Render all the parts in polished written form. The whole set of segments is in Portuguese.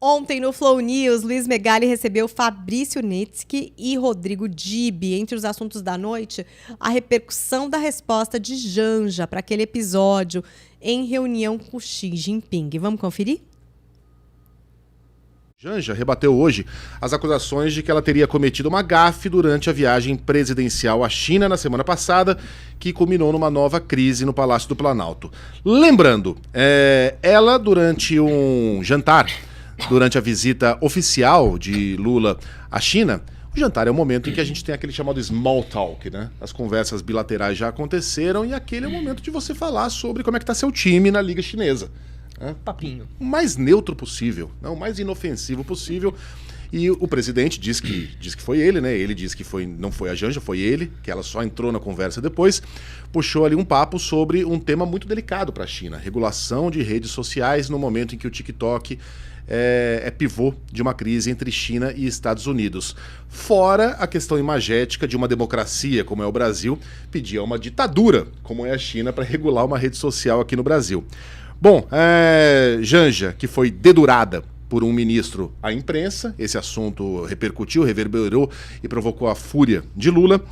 Ontem, no Flow News, Luiz Megali recebeu Fabrício Nitsky e Rodrigo Dibi. Entre os assuntos da noite, a repercussão da resposta de Janja para aquele episódio em reunião com Xi Jinping. Vamos conferir? Janja rebateu hoje as acusações de que ela teria cometido uma gafe durante a viagem presidencial à China na semana passada, que culminou numa nova crise no Palácio do Planalto. Lembrando, ela, durante um jantar, durante a visita oficial de Lula à China, o jantar é o momento em que a gente tem aquele chamado small talk, né? As conversas bilaterais já aconteceram e aquele é o momento de você falar sobre como é que está seu time na Liga Chinesa. Papinho. O mais neutro possível, o mais inofensivo possível. E o presidente diz que foi ele, né? Ele disse que não foi a Janja, foi ele, que ela só entrou na conversa depois. Puxou ali um papo sobre um tema muito delicado para a China, regulação de redes sociais no momento em que o TikTok é pivô de uma crise entre China e Estados Unidos. Fora a questão imagética de uma democracia, como é o Brasil, pedir a uma ditadura, como é a China, para regular uma rede social aqui no Brasil. Bom, Janja, que foi dedurada por um ministro à imprensa, esse assunto repercutiu, reverberou e provocou a fúria de Lula,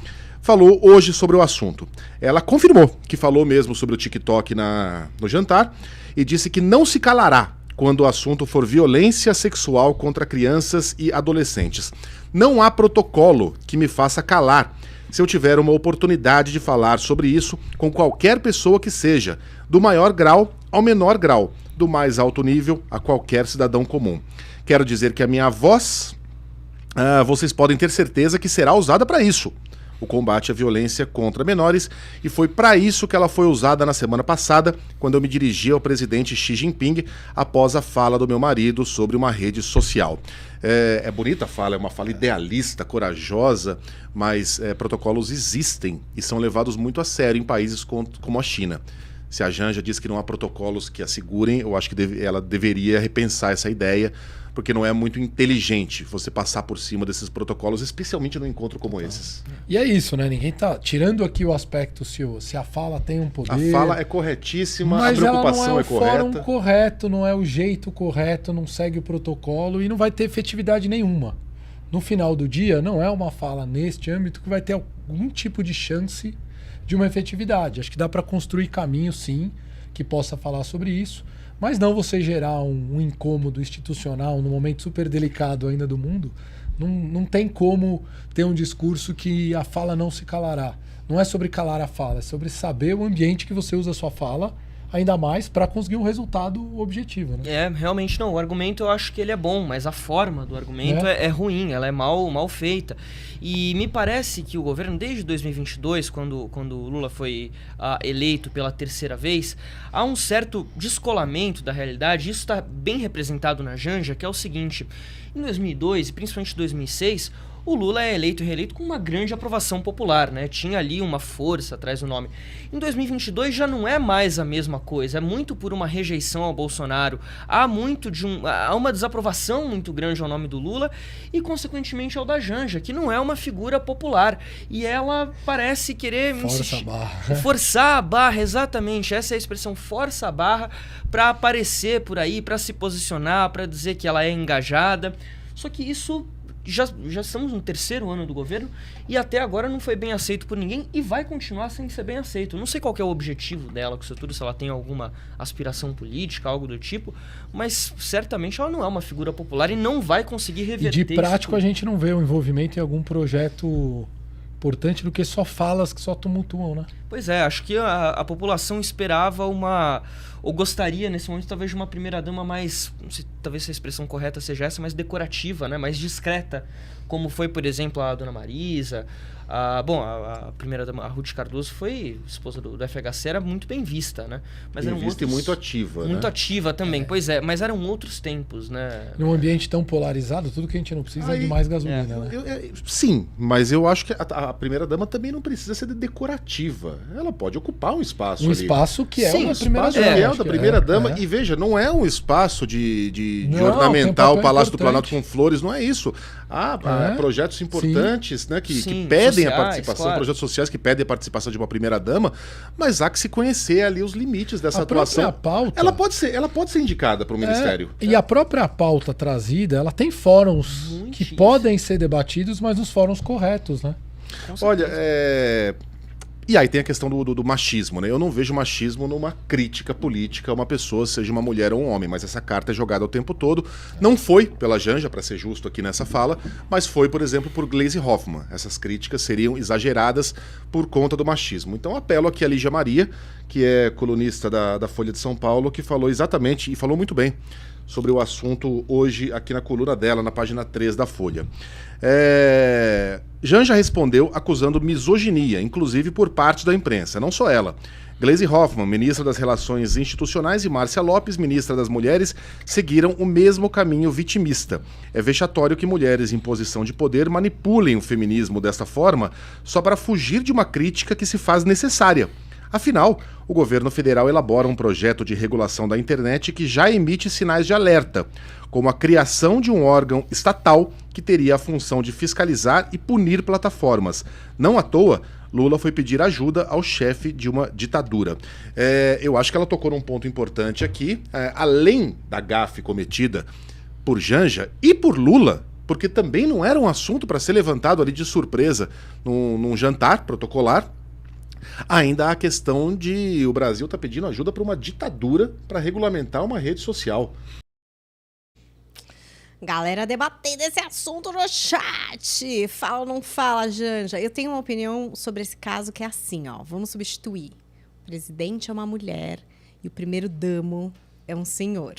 falou hoje sobre o assunto. Ela confirmou que falou mesmo sobre o TikTok no jantar e disse que não se calará quando o assunto for violência sexual contra crianças e adolescentes. Não há protocolo que me faça calar se eu tiver uma oportunidade de falar sobre isso com qualquer pessoa que seja, do maior grau ao menor grau, do mais alto nível a qualquer cidadão comum. Quero dizer que a minha voz, vocês podem ter certeza que será usada para isso, o combate à violência contra menores, e foi para isso que ela foi usada na semana passada, quando eu me dirigi ao presidente Xi Jinping após a fala do meu marido sobre uma rede social. É bonita a fala, é uma fala idealista, corajosa, mas protocolos existem e são levados muito a sério em países como a China. Se a Janja diz que não há protocolos que assegurem, eu acho que ela deveria repensar essa ideia, porque não é muito inteligente você passar por cima desses protocolos, especialmente num encontro como esses. E é isso, né? Ninguém tá tirando aqui o aspecto se a fala tem um poder. A fala é corretíssima, mas a preocupação é correta. Fórum correto, não é o jeito correto, não segue o protocolo e não vai ter efetividade nenhuma. No final do dia, não é uma fala neste âmbito que vai ter algum tipo de chance de uma efetividade. Acho que dá para construir caminho, sim, que possa falar sobre isso, mas não você gerar um incômodo institucional num momento super delicado ainda do mundo. Não tem como ter um discurso que a fala não se calará. Não é sobre calar a fala, é sobre saber o ambiente que você usa a sua fala, ainda mais para conseguir um resultado objetivo, né? Realmente não. O argumento eu acho que ele é bom, mas a forma do argumento é ruim, ela é mal feita. E me parece que o governo, desde 2022, quando o Lula foi eleito pela terceira vez, há um certo descolamento da realidade. Isso está bem representado na Janja, que é o seguinte: em 2002 e principalmente 2006, o Lula é eleito e reeleito com uma grande aprovação popular, né? Tinha ali uma força atrás do nome. Em 2022 já não é mais a mesma coisa, é muito por uma rejeição ao Bolsonaro. Há uma desaprovação muito grande ao nome do Lula e, consequentemente, ao da Janja, que não é uma figura popular. E ela parece querer forçar a barra, exatamente. Essa é a expressão, força a barra, para aparecer por aí, para se posicionar, para dizer que ela é engajada. Só que isso já estamos no terceiro ano do governo e até agora não foi bem aceito por ninguém e vai continuar sem ser bem aceito. Não sei qual que é o objetivo dela com isso tudo, se ela tem alguma aspiração política, algo do tipo, mas certamente ela não é uma figura popular e não vai conseguir reverter. E de prático a gente não vê o envolvimento em algum projeto importante do que só falas que só tumultuam, né? Pois é, acho que a população esperava ou gostaria nesse momento talvez de uma primeira-dama mais, não sei, talvez se a expressão correta seja essa, mais decorativa, né? Mais discreta, como foi, por exemplo, a Dona Marisa. A primeira-dama, a Ruth Cardoso, foi esposa do FHC, era muito bem vista, né? Mas bem vista e muito ativa, muito ativa também, pois é, mas eram outros tempos, né? Num ambiente tão polarizado, tudo que a gente não precisa é de mais gasolina, né? Sim, mas eu acho que a a primeira-dama também não precisa ser decorativa. Ela pode ocupar um espaço Um ali. espaço que é Sim, uma um primeira-dama. Espaço que é o acho da que primeira-dama. é. E veja, não é um espaço de Não, ornamentar tem um o Palácio do papel Planalto com flores, não é isso. Há projetos importantes, né, que Sim, pedem a sociais, participação, claro. projetos sociais que pedem a participação de uma primeira-dama, mas há que se conhecer ali os limites dessa A própria atuação. pauta- Ela pode ser indicada para o ministério. E a própria pauta trazida, ela tem fóruns que Muitíssimo. podem ser debatidos, mas nos fóruns corretos, né? Olha, e aí tem a questão do machismo, né? Eu não vejo machismo numa crítica política a uma pessoa, seja uma mulher ou um homem, mas essa carta é jogada o tempo todo. Não foi pela Janja, para ser justo aqui nessa fala, mas foi, por exemplo, por Gleisi Hoffmann. Essas críticas seriam exageradas por conta do machismo. Então apelo aqui a Lígia Maria, que é colunista da Folha de São Paulo, que falou exatamente, e falou muito bem, sobre o assunto hoje aqui na coluna dela, na página 3 da Folha. Janja respondeu acusando misoginia, inclusive por parte da imprensa, não só ela. Gleisi Hoffmann, ministra das Relações Institucionais, e Márcia Lopes, ministra das Mulheres, seguiram o mesmo caminho vitimista. É vexatório que mulheres em posição de poder manipulem o feminismo desta forma só para fugir de uma crítica que se faz necessária. Afinal, o governo federal elabora um projeto de regulação da internet que já emite sinais de alerta, como a criação de um órgão estatal que teria a função de fiscalizar e punir plataformas. Não à toa, Lula foi pedir ajuda ao chefe de uma ditadura. Eu acho que ela tocou num ponto importante aqui, além da gafe cometida por Janja e por Lula, porque também não era um assunto para ser levantado ali de surpresa num jantar protocolar. Ainda há a questão de o Brasil está pedindo ajuda para uma ditadura para regulamentar uma rede social. Galera debatendo esse assunto no chat. Fala ou não fala, Janja? Eu tenho uma opinião sobre esse caso que é assim, ó. Vamos substituir. O presidente é uma mulher e o primeiro-damo é um senhor.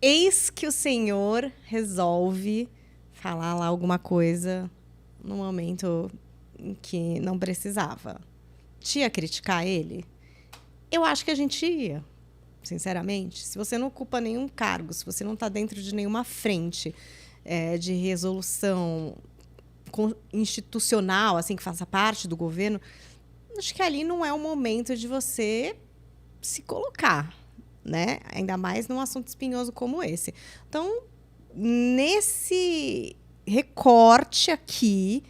Eis que o senhor resolve falar lá alguma coisa no momento em que não precisava. Ia criticar ele? Eu acho que a gente ia, sinceramente. Se você não ocupa nenhum cargo, se você não está dentro de nenhuma frente de resolução institucional, assim, que faça parte do governo, acho que ali não é o momento de você se colocar, né? Ainda mais num assunto espinhoso como esse. Então, nesse recorte aqui,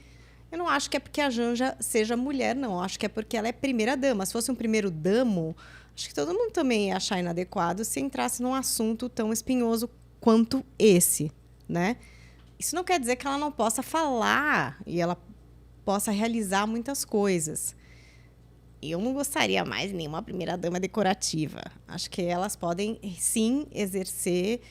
eu não acho que é porque a Janja seja mulher, não. Eu acho que é porque ela é primeira-dama. Se fosse um primeiro-damo, acho que todo mundo também ia achar inadequado se entrasse num assunto tão espinhoso quanto esse, né? Isso não quer dizer que ela não possa falar e ela possa realizar muitas coisas. Eu não gostaria mais de nenhuma primeira-dama decorativa. Acho que elas podem, sim, exercer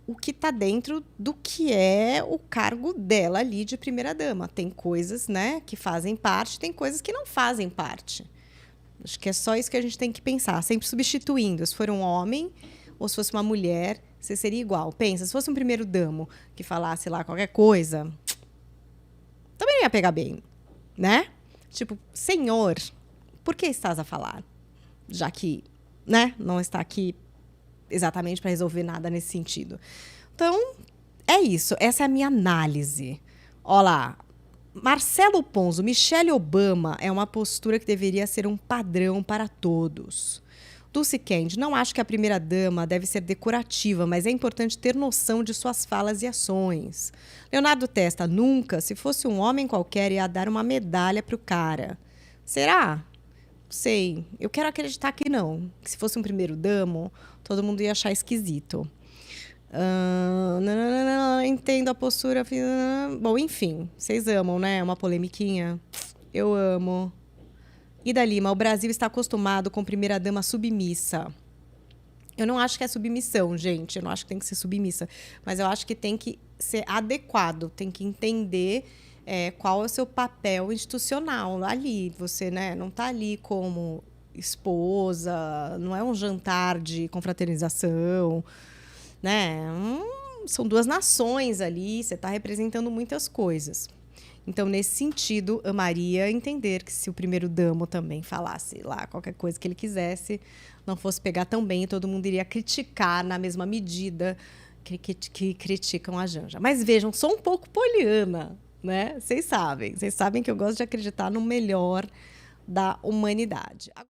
o que está dentro do que é o cargo dela ali de primeira-dama. Tem coisas, né, que fazem parte, tem coisas que não fazem parte. Acho que é só isso que a gente tem que pensar, sempre substituindo. Se for um homem ou se fosse uma mulher, você seria igual. Pensa, se fosse um primeiro-damo que falasse lá qualquer coisa, também não ia pegar bem, né? Tipo, senhor, por que estás a falar? Já que, né, não está aqui exatamente para resolver nada nesse sentido. Então, é isso. Essa é a minha análise. Olha lá. Marcelo Ponzo, Michelle Obama é uma postura que deveria ser um padrão para todos. Dulce Candy, não acho que a primeira-dama deve ser decorativa, mas é importante ter noção de suas falas e ações. Leonardo Testa, nunca, se fosse um homem qualquer, ia dar uma medalha para o cara. Será? Sei. Eu quero acreditar que não. Que se fosse um primeiro-damo, todo mundo ia achar esquisito. Entendo a postura. Bom, enfim, vocês amam, né? Uma polemiquinha. Eu amo. Ida Lima, o Brasil está acostumado com primeira-dama submissa. Eu não acho que é submissão, gente. Eu não acho que tem que ser submissa. Mas eu acho que tem que ser adequado. Tem que entender qual é o seu papel institucional ali. Você, né, não está ali como esposa, não é um jantar de confraternização, né? São duas nações ali, você está representando muitas coisas. Então, nesse sentido, amaria entender que se o primeiro-damo também falasse lá qualquer coisa que ele quisesse, não fosse pegar tão bem e todo mundo iria criticar na mesma medida que criticam a Janja. Mas vejam, sou um pouco poliana. né? Vocês sabem que eu gosto de acreditar no melhor da humanidade.